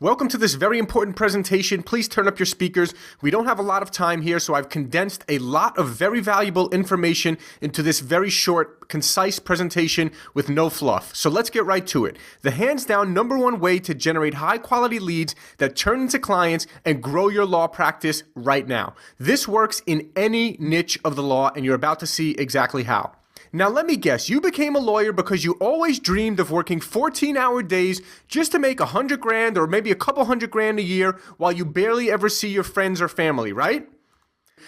Welcome to this very important presentation. Please turn up your speakers. We don't have a lot of time here, so I've condensed a lot of very valuable information into this very short, concise presentation with no fluff. So let's get right to it. The hands down number one way to generate high quality leads that turn into clients and grow your law practice right now. This works in any niche of the law, and you're about to see exactly how. Now let me guess, you became a lawyer because you always dreamed of working 14-hour days just to make $100,000 or maybe a couple $100,000 a year while you barely ever see your friends or family, right?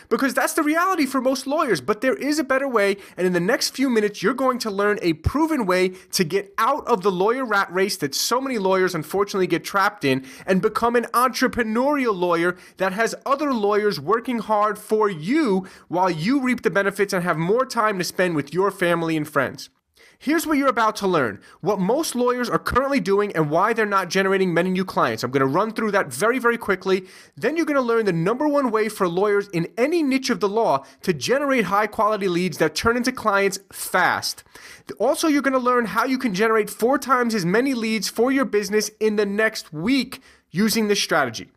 Because that's the reality for most lawyers, but there is a better way, and in the next few minutes, you're going to learn a proven way to get out of the lawyer rat race that so many lawyers unfortunately get trapped in and become an entrepreneurial lawyer that has other lawyers working hard for you while you reap the benefits and have more time to spend with your family and friends. Here's what you're about to learn, what most lawyers are currently doing and why they're not generating many new clients. I'm going to run through that very, very quickly. Then you're going to learn the number one way for lawyers in any niche of the law to generate high quality leads that turn into clients fast. Also, you're going to learn how you can generate 4 times as many leads for your business in the next week using this strategy.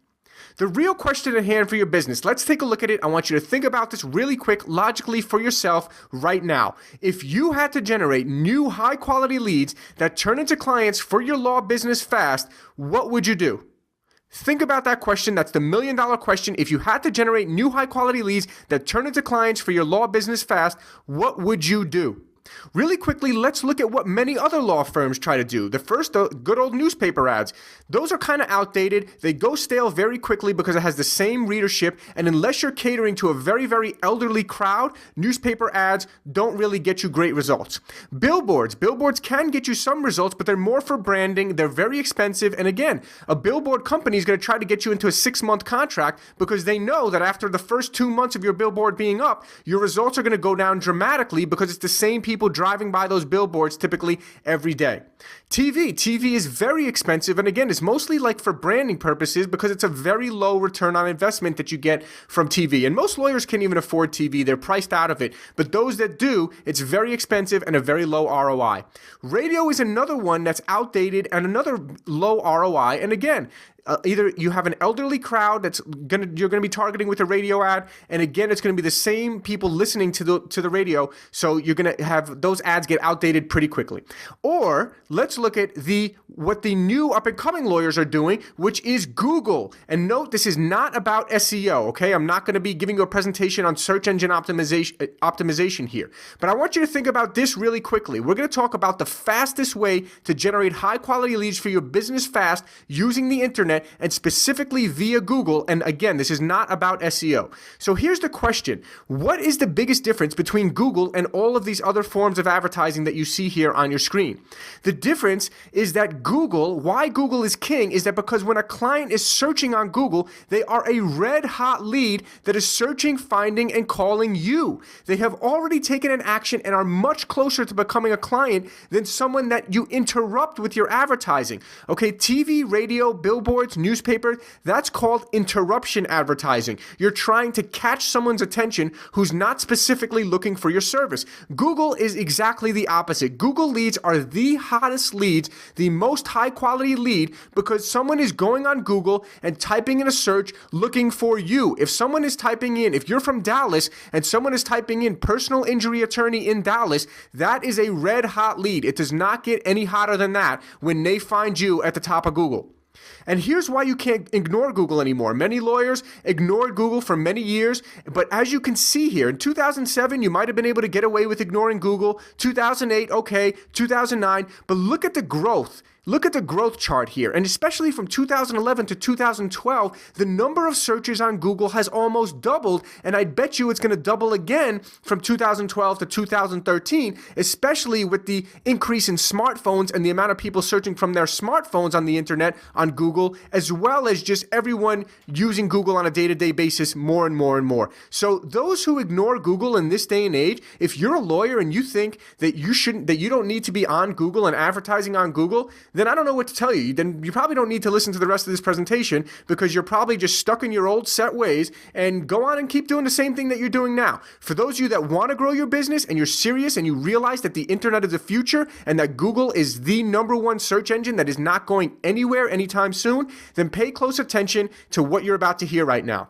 The real question at hand for your business, let's take a look at it. I want you to think about this really quick, logically for yourself right now. If you had to generate new high quality leads that turn into clients for your law business fast, what would you do? Think about that question. That's the million-dollar question. If you had to generate new high quality leads that turn into clients for your law business fast, what would you do? Really quickly, let's look at what many other law firms try to do. The first, the good old newspaper ads. Those are kind of outdated. They go stale very quickly because it has the same readership, and unless you're catering to a very, very elderly crowd, newspaper ads don't really get you great results. Billboards can get you some results, but they're more for branding. They're very expensive, and again, a billboard company is going to try to get you into a 6-month contract because they know that after the first 2 months of your billboard being up, your results are going to go down dramatically because it's the same people driving by those billboards typically every day. TV is very expensive, and again, it's mostly like for branding purposes because it's a very low return on investment that you get from TV. And most lawyers can't even afford TV. They're priced out of it. But those that do, it's very expensive and a very low ROI. Radio is another one that's outdated and another low ROI. And again, either you have an elderly crowd you're gonna be targeting with a radio ad, and again, it's gonna be the same people listening to the radio, so you're gonna have those ads get outdated pretty quickly. Or let's look at what the new up-and-coming lawyers are doing, which is Google. And note, this is not about SEO, okay? I'm not gonna be giving you a presentation on search engine optimization here, but I want you to think about this really quickly. We're gonna talk about the fastest way to generate high-quality leads for your business fast using the internet, and specifically via Google. And again, this is not about SEO. So here's the question. What is the biggest difference between Google and all of these other forms of advertising that you see here on your screen? The difference is that why Google is king is that because when a client is searching on Google, they are a red hot lead that is searching, finding, and calling you. They have already taken an action and are much closer to becoming a client than someone that you interrupt with your advertising. Okay, TV, radio, billboards, newspaper, that's called interruption advertising. You're trying to catch someone's attention who's not specifically looking for your service. Google is exactly the opposite. Google leads are the hottest leads, the most high quality lead, because someone is going on Google and typing in a search looking for you. If you're from Dallas and someone is typing in personal injury attorney in Dallas, that is a red hot lead. It does not get any hotter than that when they find you at the top of Google. And here's why you can't ignore Google anymore. Many lawyers ignored Google for many years, but as you can see here, in 2007, you might have been able to get away with ignoring Google. 2008, okay, 2009, but look at the growth. Look at the growth chart here, and especially from 2011 to 2012, the number of searches on Google has almost doubled, and I bet you it's going to double again from 2012 to 2013, especially with the increase in smartphones and the amount of people searching from their smartphones on the internet on Google, as well as just everyone using Google on a day-to-day basis more and more and more. So those who ignore Google in this day and age, if you're a lawyer and you think that you don't need to be on Google and advertising on Google, then I don't know what to tell you. Then you probably don't need to listen to the rest of this presentation, because you're probably just stuck in your old set ways, and go on and keep doing the same thing that you're doing now. For those of you that want to grow your business and you're serious and you realize that the internet is the future and that Google is the #1 search engine that is not going anywhere anytime soon, then pay close attention to what you're about to hear right now.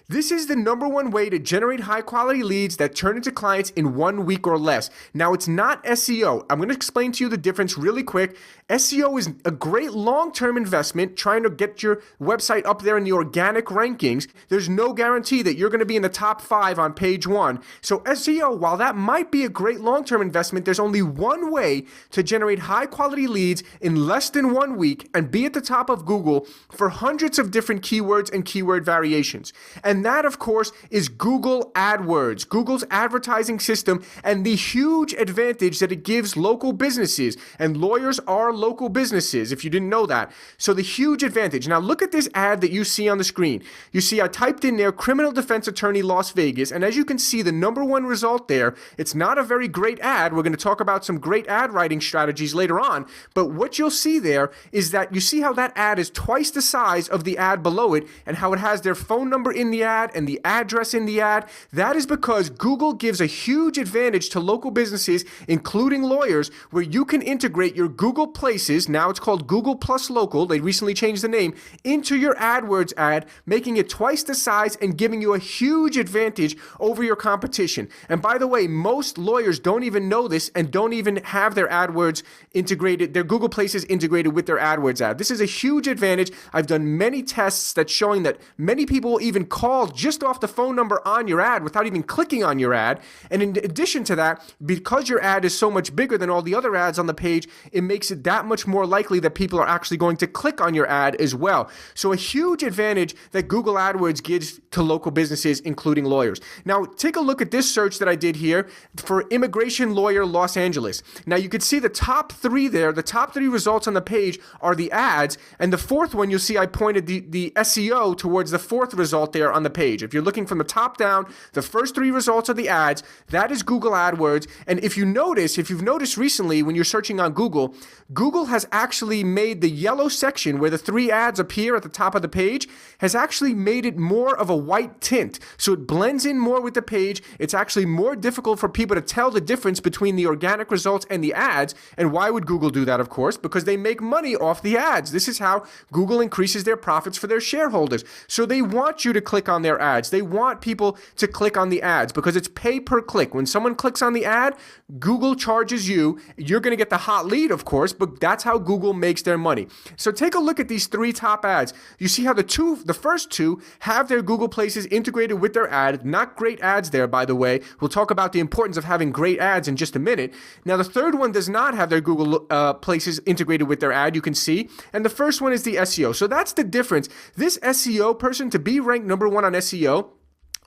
This is the #1 way to generate high-quality leads that turn into clients in 1 week or less. Now, it's not SEO. I'm going to explain to you the difference really quick. SEO is a great long-term investment trying to get your website up there in the organic rankings. There's no guarantee that you're going to be in the top 5 on page 1. So SEO, while that might be a great long-term investment, there's only one way to generate high-quality leads in less than 1 week and be at the top of Google for hundreds of different keywords and keyword variations. And that, of course, is Google AdWords, Google's advertising system, and the huge advantage that it gives local businesses. And lawyers are local businesses, if you didn't know that. So the huge advantage. Now look at this ad that you see on the screen. You see I typed in there, criminal defense attorney Las Vegas, and as you can see, the #1 result there, it's not a very great ad. We're going to talk about some great ad writing strategies later on, but what you'll see there is that you see how that ad is twice the size of the ad below it, and how it has their phone number in the ad and the address in the ad. That is because Google gives a huge advantage to local businesses, including lawyers, where you can integrate your Google Places, now it's called Google Plus Local, they recently changed the name, into your AdWords ad, making it twice the size and giving you a huge advantage over your competition. And by the way, most lawyers don't even know this and don't even have their AdWords integrated, their Google Places integrated with their AdWords ad. This is a huge advantage. I've done many tests that's showing that many people even call just off the phone number on your ad without even clicking on your ad. And in addition to that, because your ad is so much bigger than all the other ads on the page, it makes it that much more likely that people are actually going to click on your ad as well. So a huge advantage that Google AdWords gives to local businesses, including lawyers. Now take a look at this search that I did here for immigration lawyer Los Angeles. Now you can see the top 3 there, the top 3 results on the page are the ads, and the 4th one you'll see I pointed the SEO towards the 4th result there on the page. If you're looking from the top down, the first 3 results are the ads. That is Google AdWords. And if you've noticed recently when you're searching on Google, Google has actually made the yellow section where the 3 ads appear at the top of the page, has actually made it more of a white tint. So it blends in more with the page. It's actually more difficult for people to tell the difference between the organic results and the ads. And why would Google do that, of course? Because they make money off the ads. This is how Google increases their profits for their shareholders. So they want you to click on their ads. They want people to click on the ads because it's pay per click. When someone clicks on the ad, Google charges you. You're going to get the hot lead, of course, but that's how Google makes their money. So take a look at these 3 top ads. You see how the first 2 have their Google Places integrated with their ad. Not great ads there, by the way. We'll talk about the importance of having great ads in just a minute. Now, the 3rd one does not have their Google Places integrated with their ad, you can see. And the first one is the SEO. So that's the difference. This SEO person, to be ranked #1 on SEO,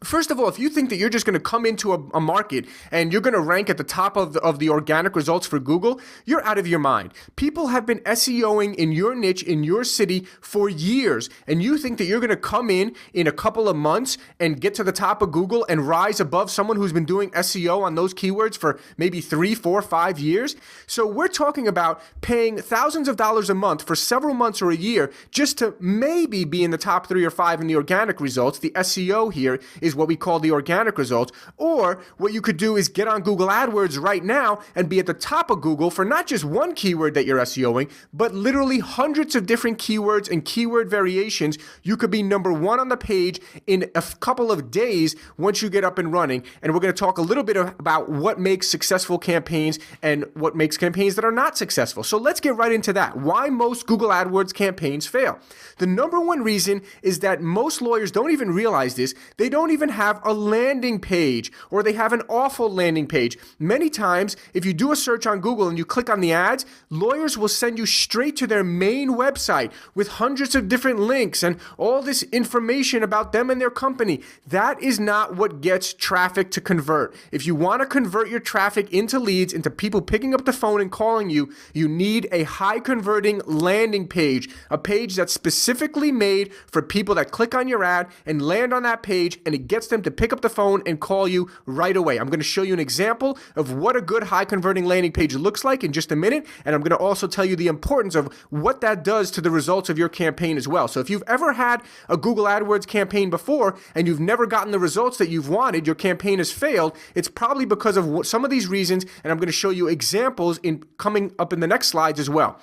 first of all, if you think that you're just going to come into a market and you're going to rank at the top of the organic results for Google, you're out of your mind. People have been SEOing in your niche, in your city for years, and you think that you're going to come in a couple of months and get to the top of Google and rise above someone who's been doing SEO on those keywords for maybe 3, 4, 5 years? So we're talking about paying thousands of dollars a month for several months or a year just to maybe be in the top 3 or 5 in the organic results. The SEO here is what we call the organic results. Or what you could do is get on Google AdWords right now and be at the top of Google for not just one keyword that you're SEOing, but literally hundreds of different keywords and keyword variations. You could be #1 on the page in a couple of days once you get up and running. And we're going to talk a little bit about what makes successful campaigns and what makes campaigns that are not successful. So let's get right into that. Why most Google AdWords campaigns fail. The #1 reason is that most lawyers don't even realize this. They don't even have a landing page, or they have an awful landing page. Many times, if you do a search on Google and you click on the ads, lawyers will send you straight to their main website with hundreds of different links and all this information about them and their company. That is not what gets traffic to convert. If you want to convert your traffic into leads, into people picking up the phone and calling you, you need a high converting landing page, a page that's specifically made for people that click on your ad and land on that page, and it gets them to pick up the phone and call you right away. I'm going to show you an example of what a good high converting landing page looks like in just a minute, and I'm going to also tell you the importance of what that does to the results of your campaign as well. So if you've ever had a Google AdWords campaign before and you've never gotten the results that you've wanted, your campaign has failed, it's probably because of some of these reasons, and I'm going to show you examples coming up in the next slides as well.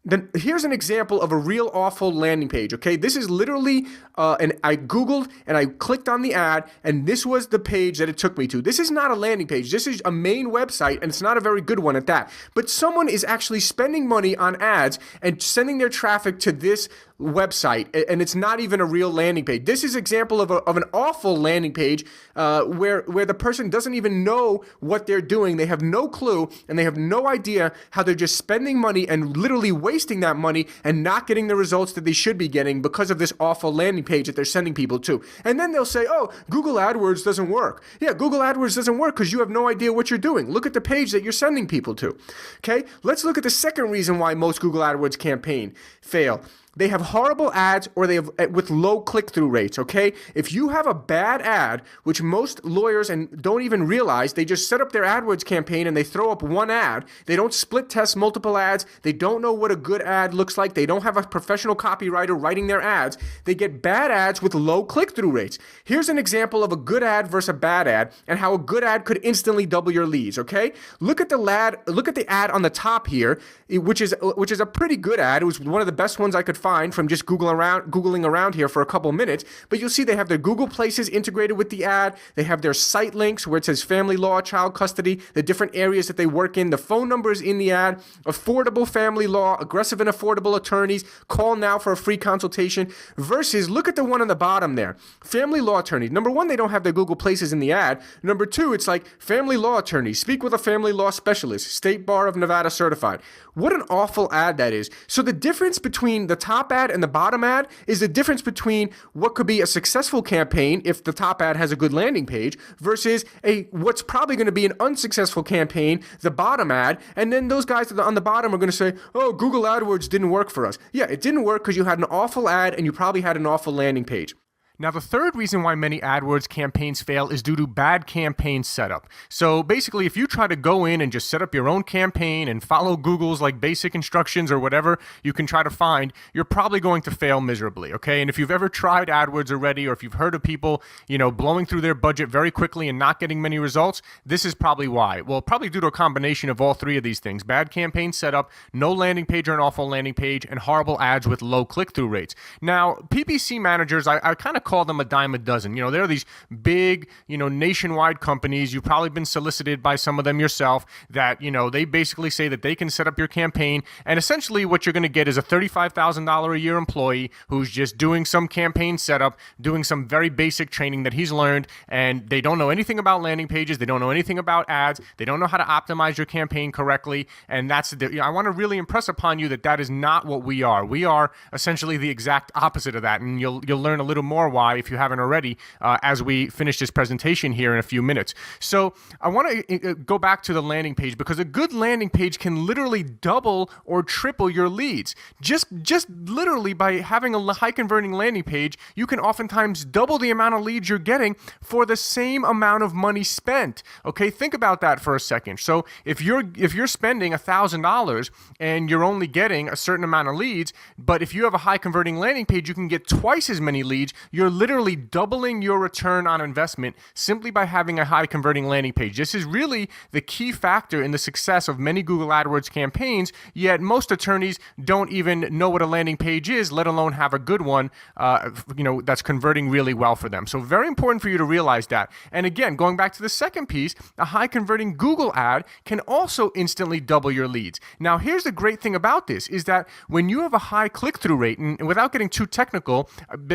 Then here's an example of a real awful landing page, okay? This is literally, and I Googled and I clicked on the ad, and this was the page that it took me to. This is not a landing page. This is a main website, and it's not a very good one at that. But someone is actually spending money on ads and sending their traffic to this website, and it's not even a real landing page. This is an example of an awful landing page where the person doesn't even know what they're doing. They have no clue, and they have no idea how they're just spending money and literally wasting that money and not getting the results that they should be getting because of this awful landing page that they're sending people to. And then they'll say, oh, Google AdWords doesn't work. Yeah, Google AdWords doesn't work because you have no idea what you're doing. Look at the page that you're sending people to. Okay, let's look at the second reason why most Google AdWords campaign fail. They have horrible ads, or they have with low click-through rates, okay? If you have a bad ad, which most lawyers and don't even realize, they just set up their AdWords campaign and they throw up one ad. They don't split test multiple ads. They don't know what a good ad looks like. They don't have a professional copywriter writing their ads. They get bad ads with low click-through rates. Here's an example of a good ad versus a bad ad and how a good ad could instantly double your leads, okay? Look at the ad on the top here, which is a pretty good ad. It was one of the best ones I could find from just Googling around here for a couple minutes. But you'll see they have their Google Places integrated with the ad. They have their site links where it says family law, child custody, the different areas that they work in, the phone numbers in the ad, affordable family law, aggressive and affordable attorneys, call now for a free consultation, versus look at the one on the bottom there, family law attorneys. Number one, they don't have their Google Places in the ad. Number two, it's like family law attorney, speak with a family law specialist, State Bar of Nevada certified. What an awful ad that is. So the difference between the top ad and the bottom ad is the difference between what could be a successful campaign if the top ad has a good landing page versus what's probably going to be an unsuccessful campaign, the bottom ad, and then those guys on the bottom are going to say, oh, Google AdWords didn't work for us. Yeah, it didn't work because you had an awful ad and you probably had an awful landing page. Now, the third reason why many AdWords campaigns fail is due to bad campaign setup. So basically, if you try to go in and just set up your own campaign and follow Google's like basic instructions or whatever you can try to find, you're probably going to fail miserably, okay? And if you've ever tried AdWords already, or if you've heard of people, blowing through their budget very quickly and not getting many results, this is probably why. Well, probably due to a combination of all three of these things: bad campaign setup, no landing page or an awful landing page, and horrible ads with low click-through rates. Now, PPC managers, I kind of call them a dime a dozen. There are these big, nationwide companies. You've probably been solicited by some of them yourself that, they basically say that they can set up your campaign. And essentially what you're going to get is a $35,000 a year employee who's just doing some campaign setup, doing some very basic training that he's learned, and they don't know anything about landing pages. They don't know anything about ads. They don't know how to optimize your campaign correctly. And I want to really impress upon you that is not what we are. We are essentially the exact opposite of that. And you'll learn a little more why if you haven't already, as we finish this presentation here in a few minutes. So I want to go back to the landing page, because a good landing page can literally double or triple your leads. Just literally by having a high converting landing page, you can oftentimes double the amount of leads you're getting for the same amount of money spent. Okay, think about that for a second. So if you're spending $1,000 and you're only getting a certain amount of leads, but if you have a high converting landing page, you can get twice as many leads. You're literally doubling your return on investment simply by having a high converting landing page. This is really the key factor in the success of many Google AdWords campaigns, yet most attorneys don't even know what a landing page is, let alone have a good one that's converting really well for them. So very important for you to realize that. And again, going back to the second piece, a high converting Google ad can also instantly double your leads. Now, here's the great thing about this is that when you have a high click-through rate, and without getting too technical,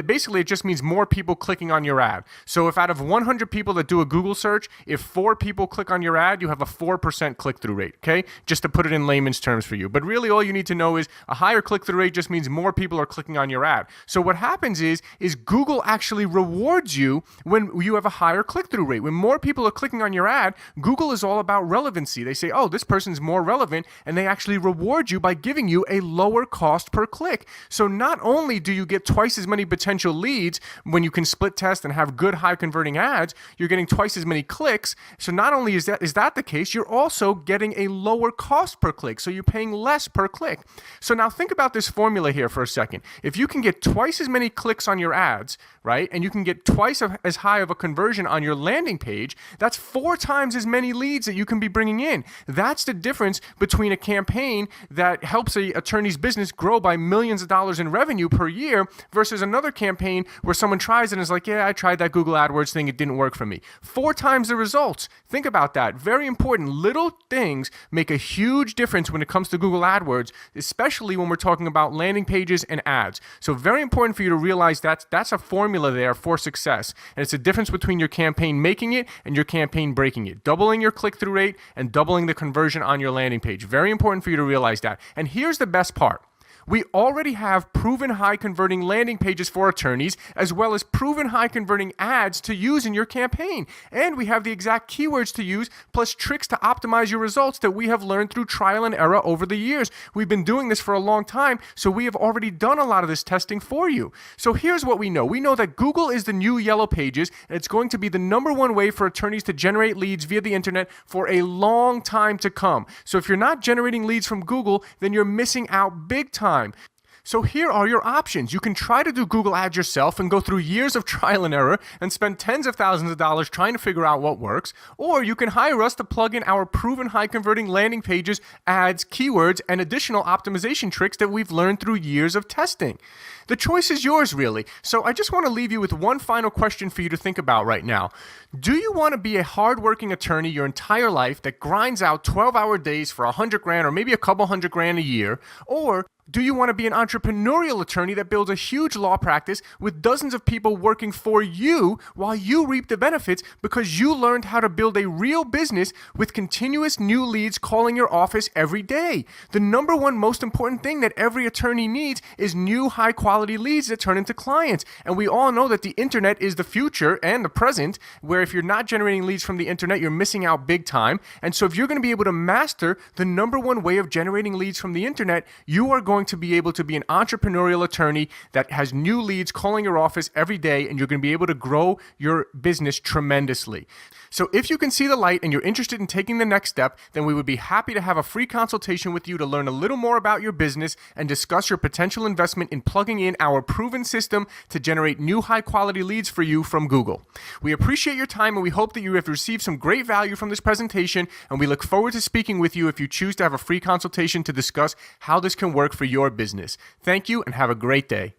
basically it just means more people clicking on your ad. So if out of 100 people that do a Google search, if 4 people click on your ad, you have a 4% click-through rate, okay? Just to put it in layman's terms for you. But really all you need to know is a higher click-through rate just means more people are clicking on your ad. So what happens is Google actually rewards you when you have a higher click-through rate. When more people are clicking on your ad, Google is all about relevancy. They say, oh, this person's more relevant, and they actually reward you by giving you a lower cost per click. So not only do you get twice as many potential leads When you can split test and have good high converting ads, you're getting twice as many clicks. So not only is that the case, you're also getting a lower cost per click. So you're paying less per click. So now think about this formula here for a second. If you can get twice as many clicks on your ads, right, and you can get twice as high of a conversion on your landing page, that's 4 times as many leads that you can be bringing in. That's the difference between a campaign that helps an attorney's business grow by millions of dollars in revenue per year versus another campaign where someone tries it and is like, yeah, I tried that Google AdWords thing, it didn't work for me. 4 times the results. Think about that. Very important. Little things make a huge difference when it comes to Google AdWords, especially when we're talking about landing pages and ads. So very important for you to realize that's a formula there for success. And it's a difference between your campaign making it and your campaign breaking it. Doubling your click-through rate and doubling the conversion on your landing page. Very important for you to realize that. And here's the best part. We already have proven high converting landing pages for attorneys, as well as proven high converting ads to use in your campaign. And we have the exact keywords to use, plus tricks to optimize your results that we have learned through trial and error over the years. We've been doing this for a long time, so we have already done a lot of this testing for you. So here's what we know. We know that Google is the new yellow pages, and it's going to be the #1 way for attorneys to generate leads via the internet for a long time to come. So if you're not generating leads from Google, then you're missing out big time. So here are your options. You can try to do Google Ads yourself and go through years of trial and error and spend tens of thousands of dollars trying to figure out what works. Or you can hire us to plug in our proven high converting landing pages, ads, keywords, and additional optimization tricks that we've learned through years of testing. The choice is yours, really. So I just want to leave you with one final question for you to think about right now. Do you want to be a hardworking attorney your entire life that grinds out 12-hour days for $100,000 or maybe a couple $100,000 a year? Or do you want to be an entrepreneurial attorney that builds a huge law practice with dozens of people working for you while you reap the benefits because you learned how to build a real business with continuous new leads calling your office every day? The #1 most important thing that every attorney needs is new high-quality leads that turn into clients. And we all know that the internet is the future and the present, where if you're not generating leads from the internet, you're missing out big time. And so if you're going to be able to master the #1 way of generating leads from the internet, you are going to be able to be an entrepreneurial attorney that has new leads calling your office every day, and you're going to be able to grow your business tremendously. So if you can see the light and you're interested in taking the next step, then we would be happy to have a free consultation with you to learn a little more about your business and discuss your potential investment in plugging in our proven system to generate new high-quality leads for you from Google. We appreciate your time, and we hope that you have received some great value from this presentation, and we look forward to speaking with you if you choose to have a free consultation to discuss how this can work for your business. Thank you, and have a great day.